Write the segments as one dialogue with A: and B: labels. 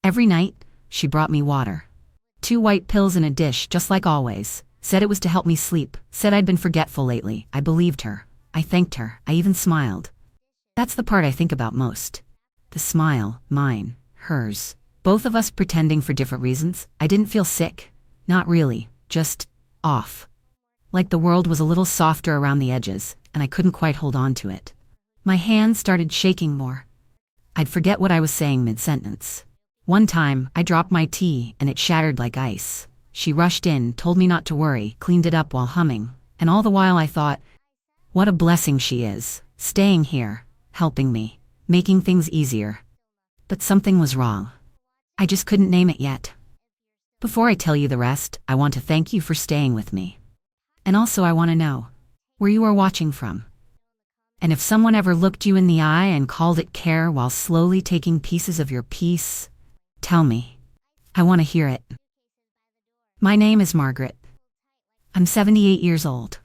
A: Every night, she brought me water. 2 white pills in a dish, just like always. Said it was to help me sleep. Said I'd been forgetful lately. I believed her. I thanked her. I even smiled. That's the part I think about most. The smile, mine, hers. Both of us pretending for different reasons. I didn't feel sick. Not really. Just off. Like the world was a little softer around the edges, and I couldn't quite hold on to it. My hands started shaking more. I'd forget what I was saying mid-sentence. One time, I dropped my tea, and it shattered like ice. She rushed in, told me not to worry, cleaned it up while humming. And all the while I thought, what a blessing she is, staying here, helping me, making things easier. But something was wrong. I just couldn't name it yet. Before I tell you the rest, I want to thank you for staying with me. And also I want to know where you are watching from. And if someone ever looked you in the eye and called it care while slowly taking pieces of your peace, tell me. I want to hear it. My name is Margaret. I'm 78 years old.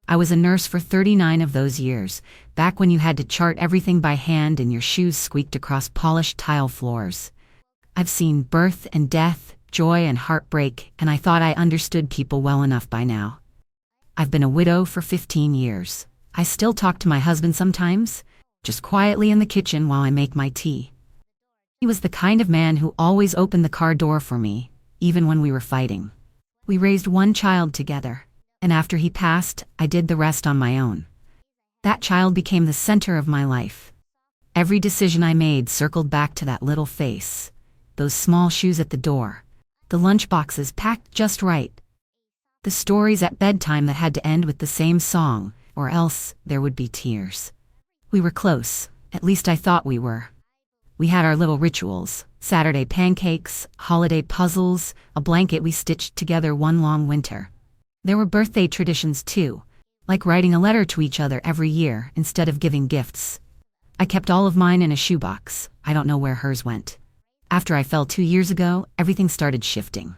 A: I was a nurse for 39 of those years, back when you had to chart everything by hand and your shoes squeaked across polished tile floors. I've seen birth and death, joy and heartbreak, and I thought I understood people well enough by now. I've been a widow for 15 years. I still talk to my husband sometimes, just quietly in the kitchen while I make my tea. He was the kind of man who always opened the car door for me, even when we were fighting. We raised 1 child together, and after he passed, I did the rest on my own. That child became the center of my life. Every decision I made circled back to that little face, those small shoes at the door, the lunchboxes packed just right, the stories at bedtime that had to end with the same song, or else there would be tears. We were close, at least I thought we were. We had our little rituals, Saturday pancakes, holiday puzzles, a blanket we stitched together one long winter. There were birthday traditions too, like writing a letter to each other every year instead of giving gifts. I kept all of mine in a shoebox. I don't know where hers went. After I fell 2 years ago, everything started shifting.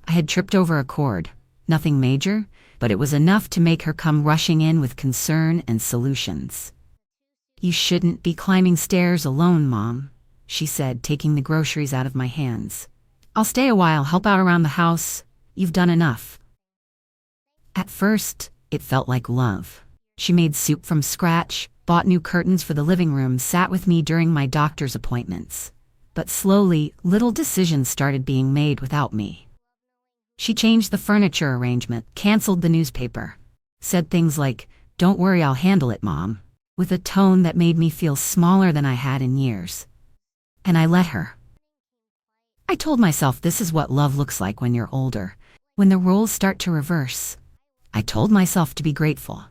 A: I had tripped over a cord. Nothing major, but it was enough to make her come rushing in with concern and solutions. "You shouldn't be climbing stairs alone, Mom," she said, taking the groceries out of my hands. "I'll stay a while, help out around the house. You've done enough." At first, it felt like love. She made soup from scratch, bought new curtains for the living room, sat with me during my doctor's appointments. But slowly, little decisions started being made without me. She changed the furniture arrangement, canceled the newspaper, said things like, "Don't worry, I'll handle it, Mom," with a tone that made me feel smaller than I had in years. And I let her. I told myself this is what love looks like when you're older, when the roles start to reverse. I told myself to be grateful.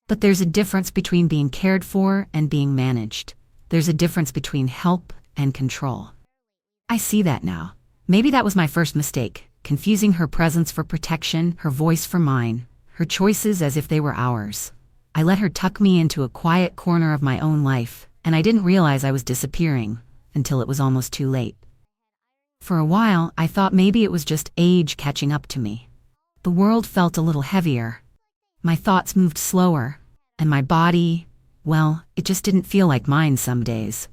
A: But there's a difference between being cared for and being managed. There's a difference between help and control. I see that now. Maybe that was my first mistake, confusing her presence for protection, her voice for mine, her choices as if they were ours. I let her tuck me into a quiet corner of my own life, and I didn't realize I was disappearing until it was almost too late. For a while, I thought maybe it was just age catching up to me. The world felt a little heavier. My thoughts moved slower, and my body, well, it just didn't feel like mine some days.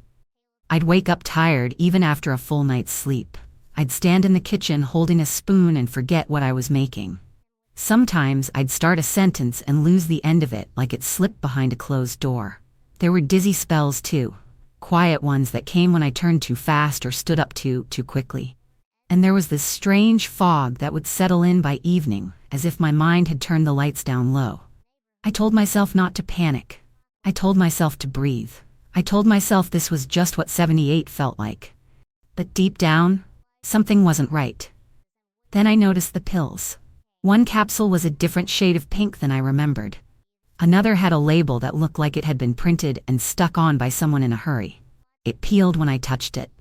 A: I'd wake up tired even after a full night's sleep. I'd stand in the kitchen holding a spoon and forget what I was making. Sometimes I'd start a sentence and lose the end of it like it slipped behind a closed door. There were dizzy spells too, quiet ones that came when I turned too fast or stood up too quickly. And there was this strange fog that would settle in by evening, as if my mind had turned the lights down low. I told myself not to panic. I told myself to breathe. I told myself this was just what 78 felt like. But deep down, something wasn't right. Then I noticed the pills. One capsule was a different shade of pink than I remembered. Another had a label that looked like it had been printed and stuck on by someone in a hurry. It peeled when I touched it.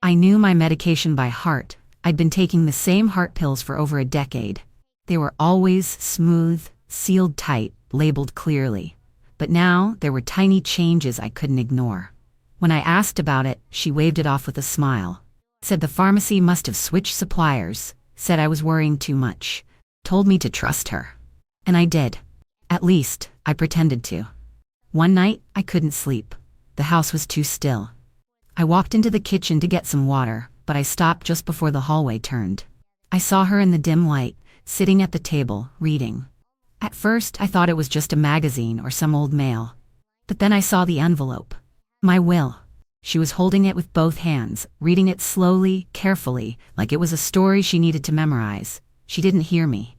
A: I knew my medication by heart. I'd been taking the same heart pills for over a decade. They were always smooth, sealed tight, labeled clearly. But now there were tiny changes I couldn't ignore. When I asked about it, she waved it off with a smile. Said the pharmacy must have switched suppliers, said I was worrying too much, told me to trust her. And I did. At least, I pretended to. One night, I couldn't sleep. The house was too still. I walked into the kitchen to get some water, but I stopped just before the hallway turned. I saw her in the dim light, sitting at the table, reading. At first, I thought it was just a magazine or some old mail. But then I saw the envelope. My will. She was holding it with both hands, reading it slowly, carefully, like it was a story she needed to memorize. She didn't hear me.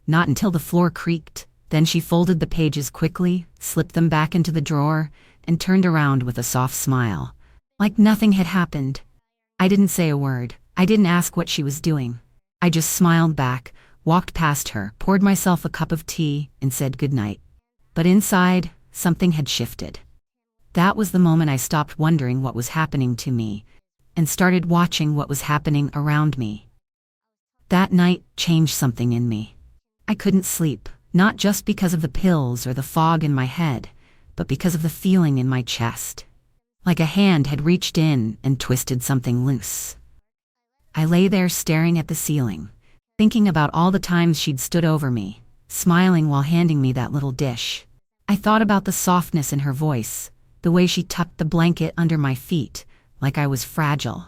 A: Not until the floor creaked. Then she folded the pages quickly, slipped them back into the drawer, and turned around with a soft smile. Like nothing had happened. I didn't say a word. I didn't ask what she was doing. I just smiled back, walked past her, poured myself a cup of tea, and said goodnight. But inside, something had shifted. That was the moment I stopped wondering what was happening to me, and started watching what was happening around me. That night changed something in me. I couldn't sleep, not just because of the pills or the fog in my head, but because of the feeling in my chest. Like a hand had reached in and twisted something loose. I lay there staring at the ceiling, thinking about all the times she'd stood over me, smiling while handing me that little dish. I thought about the softness in her voice, the way she tucked the blanket under my feet, like I was fragile,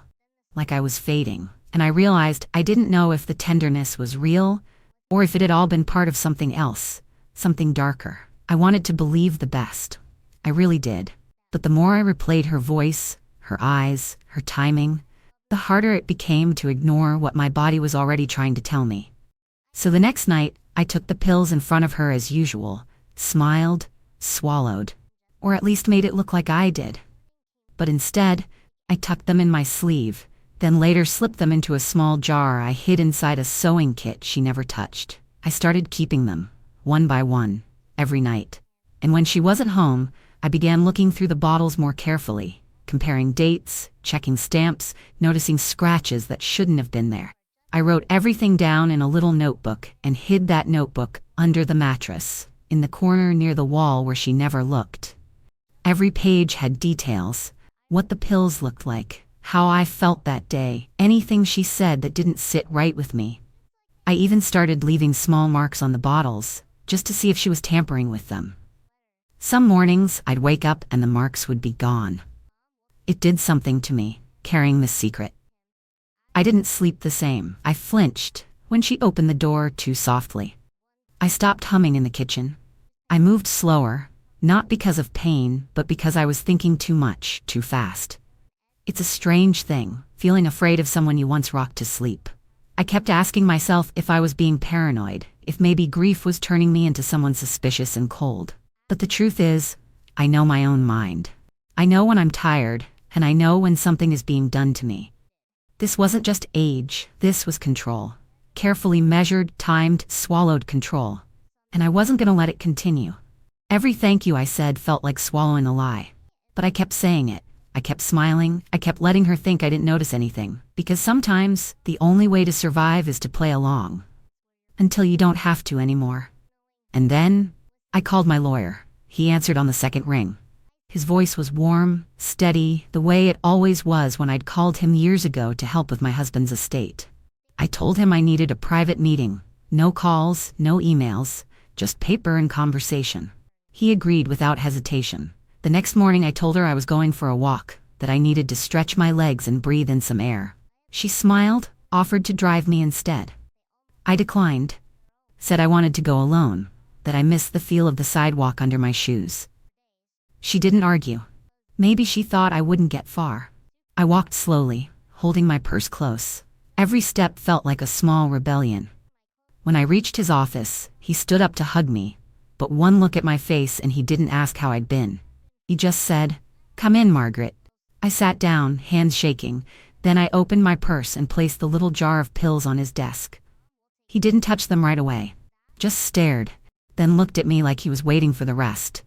A: like I was fading. And I realized I didn't know if the tenderness was real, or if it had all been part of something else, something darker. I wanted to believe the best. I really did. But the more I replayed her voice, her eyes, her timing, the harder it became to ignore what my body was already trying to tell me. So the next night, I took the pills in front of her as usual, smiled, swallowed, or at least made it look like I did. But instead, I tucked them in my sleeve, then later slipped them into a small jar I hid inside a sewing kit she never touched. I started keeping them, one by one, every night. And when she wasn't home, I began looking through the bottles more carefully, comparing dates, checking stamps, noticing scratches that shouldn't have been there. I wrote everything down in a little notebook and hid that notebook under the mattress, in the corner near the wall where she never looked. Every page had details, what the pills looked like, how I felt that day, anything she said that didn't sit right with me. I even started leaving small marks on the bottles, just to see if she was tampering with them. Some mornings, I'd wake up and the marks would be gone. It did something to me, carrying this secret. I didn't sleep the same. I flinched when she opened the door too softly. I stopped humming in the kitchen. I moved slower, not because of pain, but because I was thinking too much, too fast. It's a strange thing, feeling afraid of someone you once rocked to sleep. I kept asking myself if I was being paranoid, if maybe grief was turning me into someone suspicious and cold. But the truth is, I know my own mind. I know when I'm tired, and I know when something is being done to me. This wasn't just age, this was control. Carefully measured, timed, swallowed control. And I wasn't gonna let it continue. Every thank you I said felt like swallowing a lie. But I kept saying it. I kept smiling, I kept letting her think I didn't notice anything. Because sometimes, the only way to survive is to play along. Until you don't have to anymore. And then, I called my lawyer. He answered on the second ring. His voice was warm, steady, the way it always was when I'd called him years ago to help with my husband's estate. I told him I needed a private meeting. No calls, no emails, just paper and conversation. He agreed without hesitation. The next morning I told her I was going for a walk, that I needed to stretch my legs and breathe in some air. She smiled, offered to drive me instead. I declined. Said I wanted to go alone, that I missed the feel of the sidewalk under my shoes. She didn't argue. Maybe she thought I wouldn't get far. I walked slowly, holding my purse close. Every step felt like a small rebellion. When I reached his office, he stood up to hug me, but one look at my face and he didn't ask how I'd been. He just said, "Come in, Margaret." I sat down, hands shaking, then I opened my purse and placed the little jar of pills on his desk. He didn't touch them right away, just stared, then looked at me like he was waiting for the rest.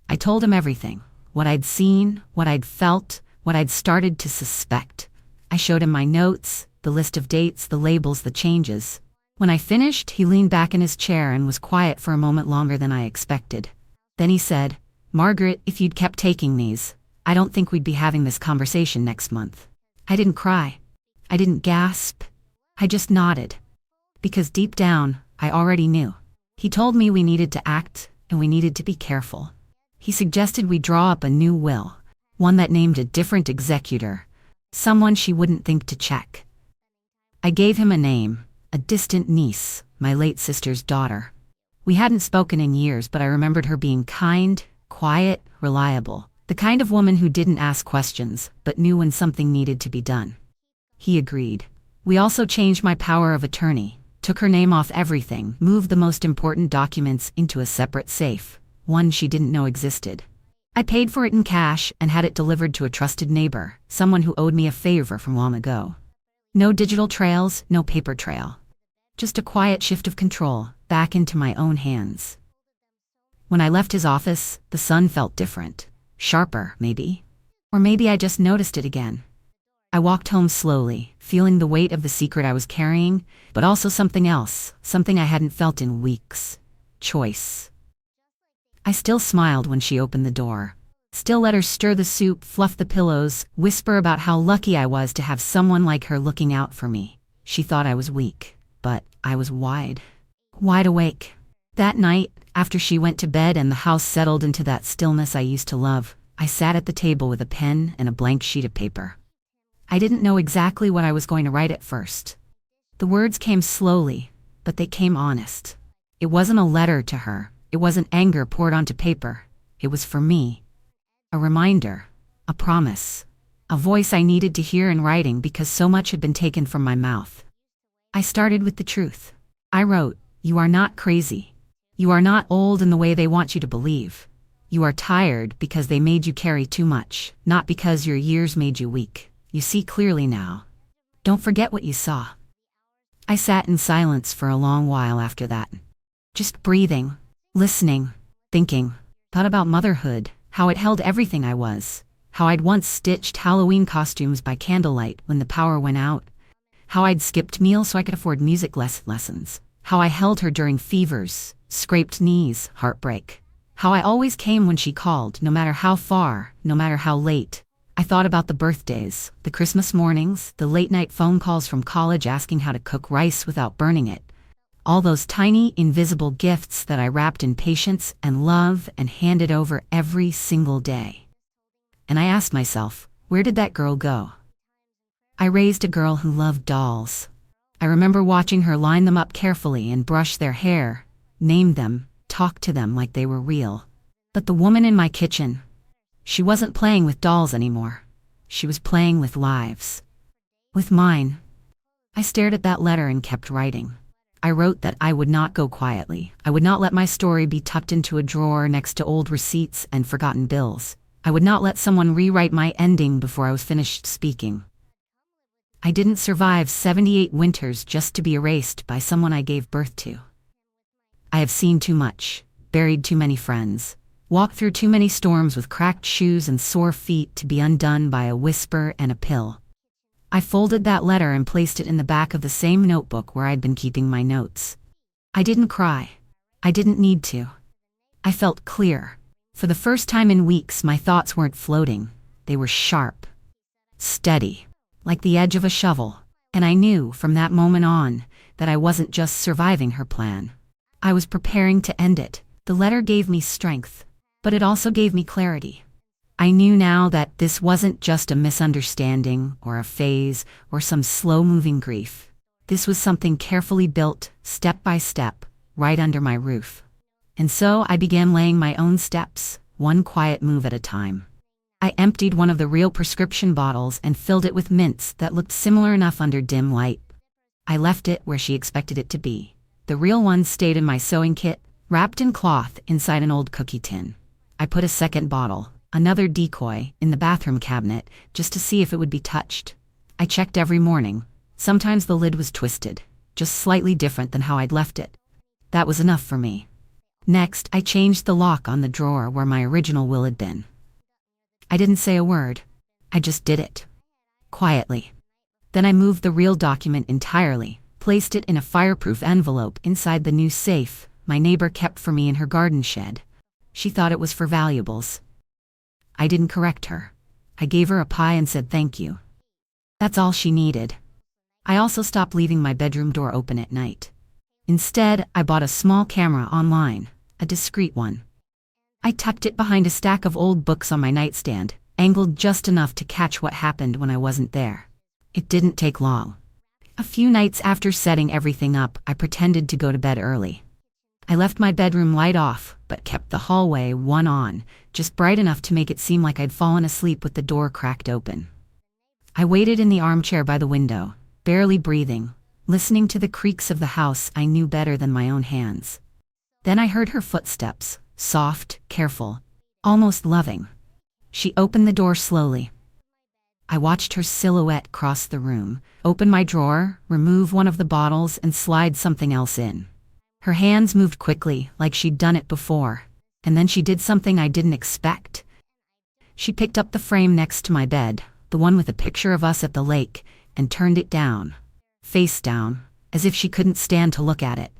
A: I told him everything, what I'd seen, what I'd felt, what I'd started to suspect. I showed him my notes, the list of dates, the labels, the changes. When I finished, he leaned back in his chair and was quiet for a moment longer than I expected. Then he said, "Margaret, if you'd kept taking these, I don't think we'd be having this conversation next month." I didn't cry. I didn't gasp. I just nodded. Because deep down, I already knew. He told me we needed to act, and we needed to be careful. He suggested we draw up a new will, one that named a different executor, Someone she wouldn't think to check. I gave him a name, a distant niece, my late sister's daughter. We hadn't spoken in years, but I remembered her being kind, quiet, reliable, the kind of woman who didn't ask questions, but knew when something needed to be done. He agreed. We also changed my power of attorney, took her name off everything, moved the most important documents into a separate safe, one she didn't know existed. I paid for it in cash and had it delivered to a trusted neighbor, someone who owed me a favor from long ago. No digital trails, no paper trail. Just a quiet shift of control, back into my own hands. When I left his office, the sun felt different. Sharper, maybe. Or maybe I just noticed it again. I walked home slowly, feeling the weight of the secret I was carrying, but also something else, something I hadn't felt in weeks. Choice. I still smiled when she opened the door. Still let her stir the soup, fluff the pillows, whisper about how lucky I was to have someone like her looking out for me. She thought I was weak, but I was wide awake. That night, after she went to bed and the house settled into that stillness I used to love, I sat at the table with a pen and a blank sheet of paper. I didn't know exactly what I was going to write at first. The words came slowly, but they came honest. It wasn't a letter to her. It wasn't anger poured onto paper. It was for me. A reminder, a promise, a voice I needed to hear in writing because so much had been taken from my mouth. I started with the truth. I wrote, "You are not crazy. You are not old in the way they want you to believe. You are tired because they made you carry too much, not because your years made you weak. You see clearly now. Don't forget what you saw." I sat in silence for a long while after that. Just breathing, listening, thinking. Thought about motherhood, how it held everything I was. How I'd once stitched Halloween costumes by candlelight when the power went out. How I'd skipped meals so I could afford music lessons. How I held her during fevers, scraped knees, heartbreak. How I always came when she called, no matter how far, no matter how late. I thought about the birthdays, the Christmas mornings, the late-night phone calls from college asking how to cook rice without burning it. All those tiny, invisible gifts that I wrapped in patience and love and handed over every single day. And I asked myself, where did that girl go? I raised a girl who loved dolls. I remember watching her line them up carefully and brush their hair, name them, talk to them like they were real. But the woman in my kitchen, she wasn't playing with dolls anymore. She was playing with lives. With mine. I stared at that letter and kept writing. I wrote that I would not go quietly. I would not let my story be tucked into a drawer next to old receipts and forgotten bills. I would not let someone rewrite my ending before I was finished speaking. I didn't survive 78 winters just to be erased by someone I gave birth to. I have seen too much, buried too many friends, walked through too many storms with cracked shoes and sore feet to be undone by a whisper and a pill. I folded that letter and placed it in the back of the same notebook where I'd been keeping my notes. I didn't cry. I didn't need to. I felt clear. For the first time in weeks, my thoughts weren't floating. They were sharp, steady, like the edge of a shovel. And I knew from that moment on that I wasn't just surviving her plan. I was preparing to end it. The letter gave me strength, but it also gave me clarity. I knew now that this wasn't just a misunderstanding or a phase or some slow-moving grief. This was something carefully built, step by step, right under my roof. And so I began laying my own steps, one quiet move at a time. I emptied one of the real prescription bottles and filled it with mints that looked similar enough under dim light. I left it where she expected it to be. The real one stayed in my sewing kit, wrapped in cloth inside an old cookie tin. I put a second bottle, another decoy, in the bathroom cabinet just to see if it would be touched. I checked every morning. Sometimes the lid was twisted, just slightly different than how I'd left it. That was enough for me. Next, I changed the lock on the drawer where my original will had been. I didn't say a word. I just did it. Quietly. Then I moved the real document entirely, placed it in a fireproof envelope inside the new safe my neighbor kept for me in her garden shed. She thought it was for valuables. I didn't correct her. I gave her a pie and said thank you. That's all she needed. I also stopped leaving my bedroom door open at night. Instead, I bought a small camera online, a discreet one. I tucked it behind a stack of old books on my nightstand, angled just enough to catch what happened when I wasn't there. It didn't take long. A few nights after setting everything up, I pretended to go to bed early. I left my bedroom light off, but kept the hallway one on, just bright enough to make it seem like I'd fallen asleep with the door cracked open. I waited in the armchair by the window, barely breathing, listening to the creaks of the house I knew better than my own hands. Then I heard her footsteps, soft, careful, almost loving. She opened the door slowly. I watched her silhouette cross the room, open my drawer, remove one of the bottles, and slide something else in. Her hands moved quickly, like she'd done it before, and then she did something I didn't expect. She picked up the frame next to my bed, the one with a picture of us at the lake, and turned it down, face down, as if she couldn't stand to look at it.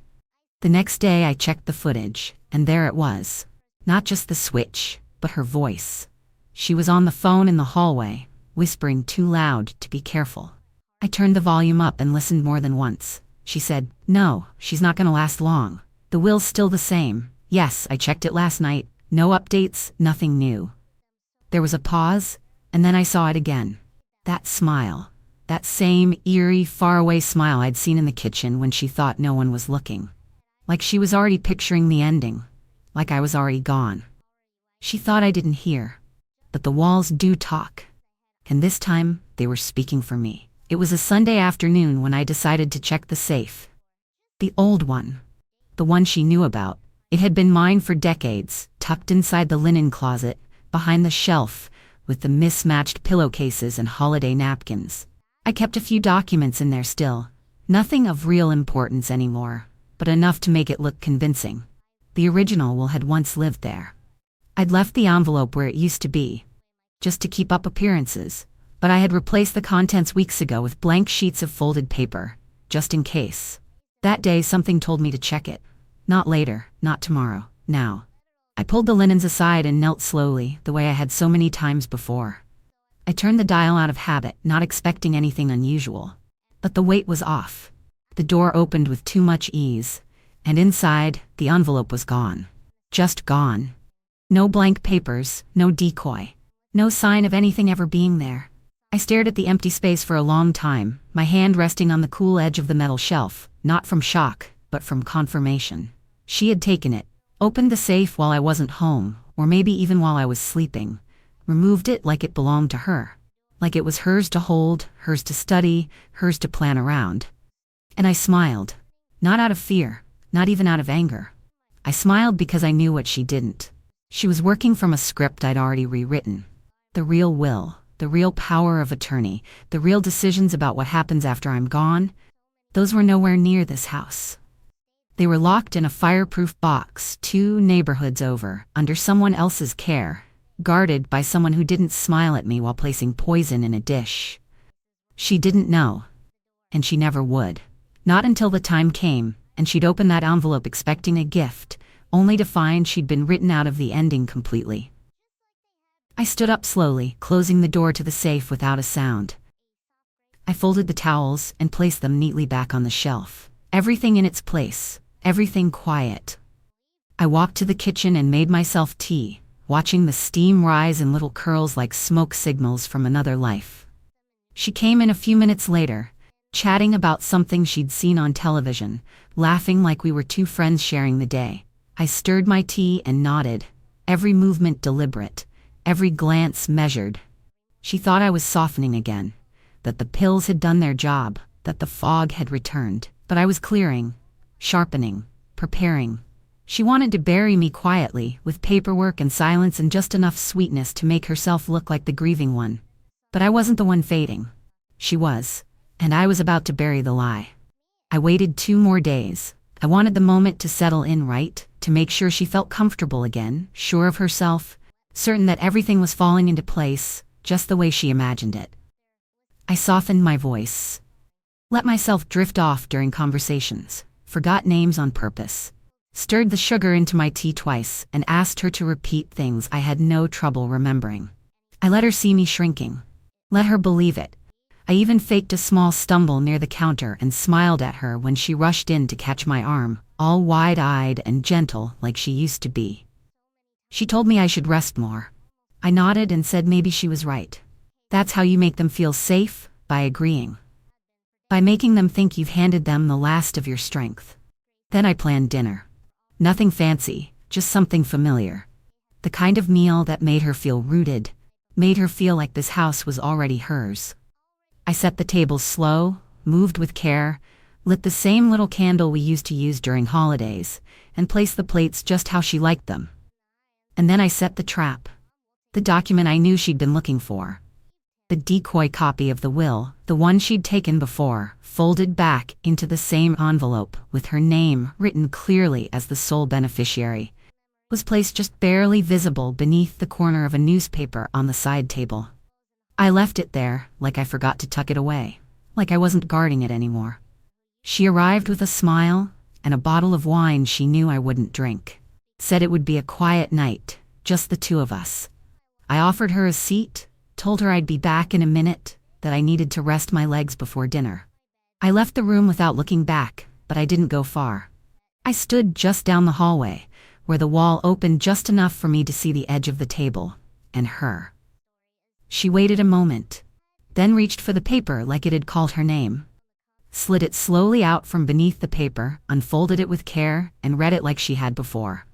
A: The next day I checked the footage, and there it was. Not just the switch, but her voice. She was on the phone in the hallway, whispering too loud to be careful. I turned the volume up and listened more than once. She said, "No, she's not gonna last long. The will's still the same. Yes, I checked it last night. No updates, nothing new." There was a pause, and then I saw it again. That smile. That same eerie, faraway smile I'd seen in the kitchen when she thought no one was looking. Like she was already picturing the ending. Like I was already gone. She thought I didn't hear. But the walls do talk. And this time, they were speaking for me. It was a Sunday afternoon when I decided to check the safe. The old one. The one she knew about. It had been mine for decades, tucked inside the linen closet, behind the shelf, with the mismatched pillowcases and holiday napkins. I kept a few documents in there still. Nothing of real importance anymore, but enough to make it look convincing. The original will had once lived there. I'd left the envelope where it used to be, just to keep up appearances, but I had replaced the contents weeks ago with blank sheets of folded paper, just in case. That day something told me to check it. Not later, not tomorrow, now. I pulled the linens aside and knelt slowly, the way I had so many times before. I turned the dial out of habit, not expecting anything unusual. But the weight was off. The door opened with too much ease, and inside, the envelope was gone. Just gone. No blank papers, no decoy. No sign of anything ever being there. I stared at the empty space for a long time, my hand resting on the cool edge of the metal shelf, not from shock, but from confirmation. She had taken it, opened the safe while I wasn't home, or maybe even while I was sleeping, removed it like it belonged to her. Like it was hers to hold, hers to study, hers to plan around. And I smiled. Not out of fear, not even out of anger. I smiled because I knew what she didn't. She was working from a script I'd already rewritten. The real will, the real power of attorney, the real decisions about what happens after I'm gone, those were nowhere near this house. They were locked in a fireproof box 2 neighborhoods over, under someone else's care, guarded by someone who didn't smile at me while placing poison in a dish. She didn't know. And she never would. Not until the time came, and she'd open that envelope expecting a gift, only to find she'd been written out of the ending completely. I stood up slowly, closing the door to the safe without a sound. I folded the towels and placed them neatly back on the shelf. Everything in its place, everything quiet. I walked to the kitchen and made myself tea, watching the steam rise in little curls like smoke signals from another life. She came in a few minutes later, chatting about something she'd seen on television, laughing like we were 2 friends sharing the day. I stirred my tea and nodded, every movement deliberate, every glance measured. She thought I was softening again, that the pills had done their job, that the fog had returned, but I was clearing, sharpening, preparing. She wanted to bury me quietly, with paperwork and silence and just enough sweetness to make herself look like the grieving one. But I wasn't the one fading. She was, and I was about to bury the lie. I waited 2 more days. I wanted the moment to settle in right, to make sure she felt comfortable again, sure of herself, certain that everything was falling into place, just the way she imagined it. I softened my voice. Let myself drift off during conversations, forgot names on purpose, stirred the sugar into my tea twice, and asked her to repeat things I had no trouble remembering. I let her see me shrinking. Let her believe it. I even faked a small stumble near the counter and smiled at her when she rushed in to catch my arm, all wide-eyed and gentle like she used to be. She told me I should rest more. I nodded and said maybe she was right. That's how you make them feel safe, by agreeing. By making them think you've handed them the last of your strength. Then I planned dinner. Nothing fancy, just something familiar. The kind of meal that made her feel rooted, made her feel like this house was already hers. I set the table slow, moved with care, lit the same little candle we used to use during holidays, and placed the plates just how she liked them. And then I set the trap. The document I knew she'd been looking for. The decoy copy of the will, the one she'd taken before, folded back into the same envelope with her name written clearly as the sole beneficiary, was placed just barely visible beneath the corner of a newspaper on the side table. I left it there, like I forgot to tuck it away, like I wasn't guarding it anymore. She arrived with a smile and a bottle of wine she knew I wouldn't drink. Said it would be a quiet night, just the two of us. I offered her a seat, told her I'd be back in a minute, that I needed to rest my legs before dinner. I left the room without looking back, but I didn't go far. I stood just down the hallway, where the wall opened just enough for me to see the edge of the table, and her. She waited a moment, then reached for the paper like it had called her name. Slid it slowly out from beneath the paper, unfolded it with care, and read it like she had before.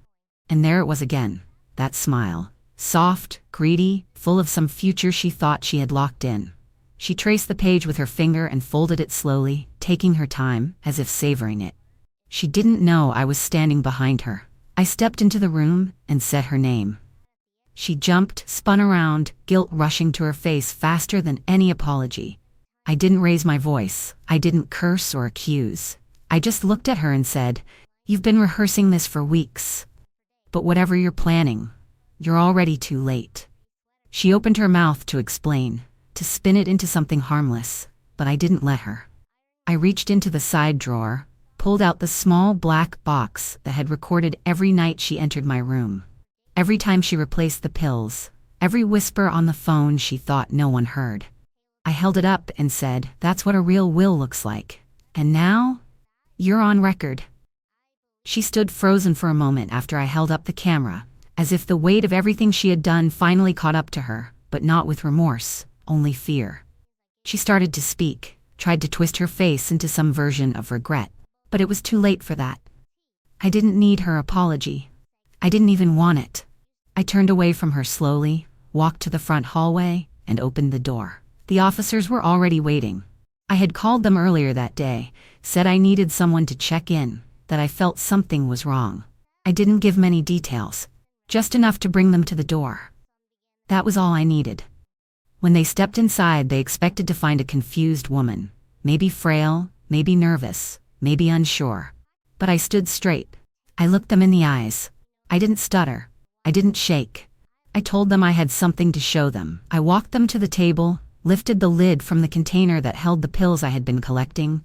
A: And there it was again, that smile. Soft, greedy, full of some future she thought she had locked in. She traced the page with her finger and folded it slowly, taking her time, as if savoring it. She didn't know I was standing behind her. I stepped into the room and said her name. She jumped, spun around, guilt rushing to her face faster than any apology. I didn't raise my voice. I didn't curse or accuse. I just looked at her and said, "You've been rehearsing this for weeks. But whatever you're planning, you're already too late." She opened her mouth to explain, to spin it into something harmless, but I didn't let her. I reached into the side drawer, pulled out the small black box that had recorded every night she entered my room. Every time she replaced the pills, every whisper on the phone she thought no one heard. I held it up and said, "That's what a real will looks like. And now, you're on record." She stood frozen for a moment after I held up the camera, as if the weight of everything she had done finally caught up to her, but not with remorse, only fear. She started to speak, tried to twist her face into some version of regret, but it was too late for that. I didn't need her apology. I didn't even want it. I turned away from her slowly, walked to the front hallway, and opened the door. The officers were already waiting. I had called them earlier that day, said I needed someone to check in, that I felt something was wrong. I didn't give many details, just enough to bring them to the door. That was all I needed. When they stepped inside, they expected to find a confused woman, maybe frail, maybe nervous, maybe unsure. But I stood straight. I looked them in the eyes. I didn't stutter. I didn't shake. I told them I had something to show them. I walked them to the table, lifted the lid from the container that held the pills I had been collecting,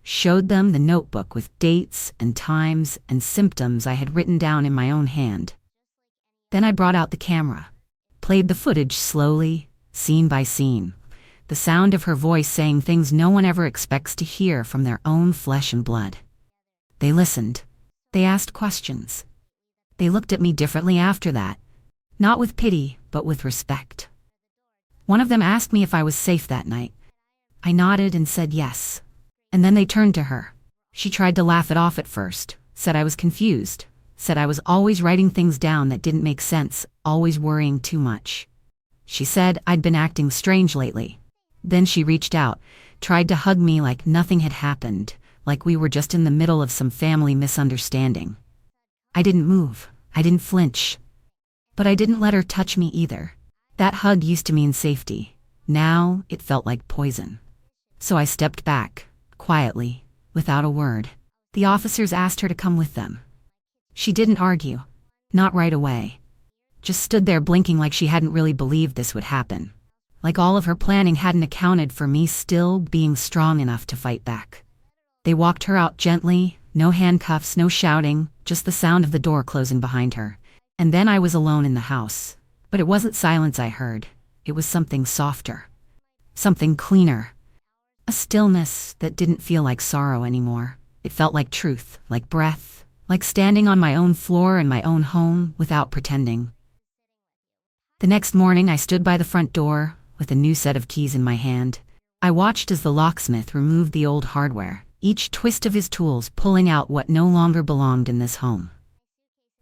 A: showed them the notebook with dates and times and symptoms I had written down in my own hand. Then I brought out the camera, played the footage slowly, scene by scene, the sound of her voice saying things no one ever expects to hear from their own flesh and blood. They listened. They asked questions. They looked at me differently after that, not with pity, but with respect. One of them asked me if I was safe that night. I nodded and said yes. And then they turned to her. She tried to laugh it off at first, said I was confused, said I was always writing things down that didn't make sense, always worrying too much. She said I'd been acting strange lately. Then she reached out, tried to hug me like nothing had happened, like we were just in the middle of some family misunderstanding. I didn't move. I didn't flinch. But I didn't let her touch me either. That hug used to mean safety. Now it felt like poison. So I stepped back, quietly, without a word. The officers asked her to come with them. She didn't argue. Not right away. Just stood there blinking like she hadn't really believed this would happen. Like all of her planning hadn't accounted for me still being strong enough to fight back. They walked her out gently, no handcuffs, no shouting, just the sound of the door closing behind her. And then I was alone in the house. But it wasn't silence I heard. It was something softer. Something cleaner. A stillness that didn't feel like sorrow anymore. It felt like truth, like breath, like standing on my own floor in my own home without pretending. The next morning I stood by the front door, with a new set of keys in my hand. I watched as the locksmith removed the old hardware, each twist of his tools pulling out what no longer belonged in this home.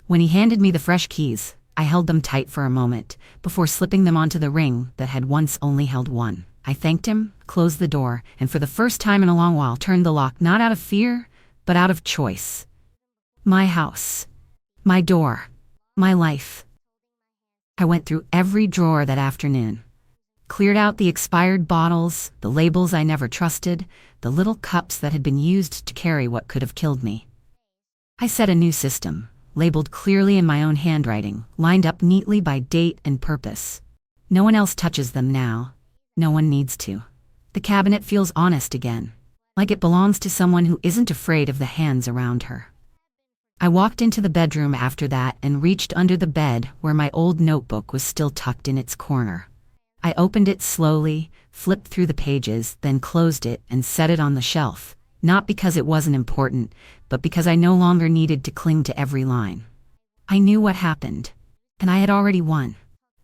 A: When he handed me the fresh keys, I held them tight for a moment, before slipping them onto the ring that had once only held one. I thanked him, closed the door, and for the first time in a long while turned the lock not out of fear, but out of choice. My house. My door. My life. I went through every drawer that afternoon. Cleared out the expired bottles, the labels I never trusted, the little cups that had been used to carry what could have killed me. I set a new system, labeled clearly in my own handwriting, lined up neatly by date and purpose. No one else touches them now. No one needs to. The cabinet feels honest again, like it belongs to someone who isn't afraid of the hands around her. I walked into the bedroom after that and reached under the bed where my old notebook was still tucked in its corner. I opened it slowly, flipped through the pages, then closed it and set it on the shelf, not because it wasn't important, but because I no longer needed to cling to every line. I knew what happened, and I had already won.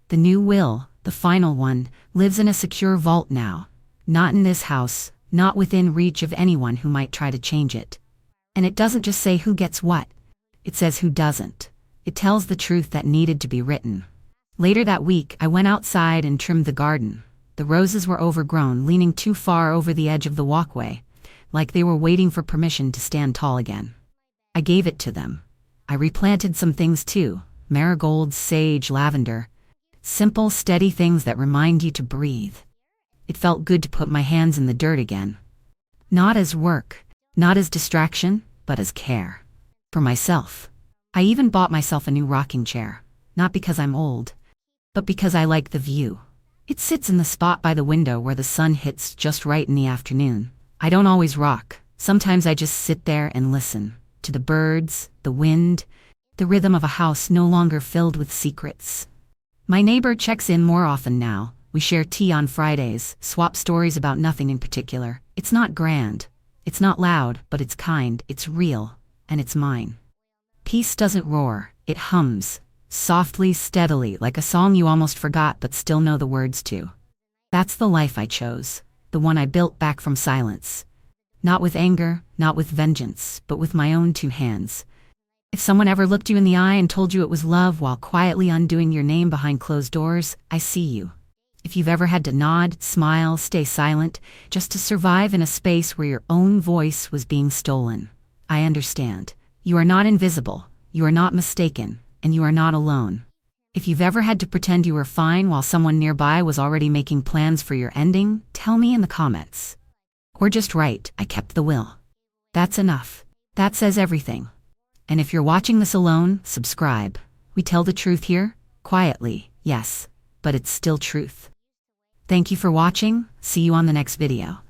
A: The new will, the final one, lives in a secure vault now, not in this house, not within reach of anyone who might try to change it. And it doesn't just say who gets what, it says who doesn't. It tells the truth that needed to be written. Later that week, I went outside and trimmed the garden. The roses were overgrown, leaning too far over the edge of the walkway, like they were waiting for permission to stand tall again. I gave it to them. I replanted some things too, marigolds, sage, lavender. Simple, steady things that remind you to breathe. It felt good to put my hands in the dirt again. Not as work, not as distraction, but as care. For myself. I even bought myself a new rocking chair, not because I'm old, but because I like the view. It sits in the spot by the window where the sun hits just right in the afternoon. I don't always rock. Sometimes I just sit there and listen to the birds, the wind, the rhythm of a house no longer filled with secrets. My neighbor checks in more often now. We share tea on Fridays, swap stories about nothing in particular. It's not grand. It's not loud, but it's kind, it's real, and it's mine. Peace doesn't roar, it hums. Softly, steadily, like a song you almost forgot but still know the words to. That's the life I chose, the one I built back from silence. Not with anger, not with vengeance, but with my own two hands. If someone ever looked you in the eye and told you it was love while quietly undoing your name behind closed doors, I see you. If you've ever had to nod, smile, stay silent, just to survive in a space where your own voice was being stolen, I understand. You are not invisible, you are not mistaken, and you are not alone. If you've ever had to pretend you were fine while someone nearby was already making plans for your ending, tell me in the comments. Or just write, I kept the will. That's enough. That says everything. And if you're watching this alone, subscribe. We tell the truth here, quietly, yes, but it's still truth. Thank you for watching. See you on the next video.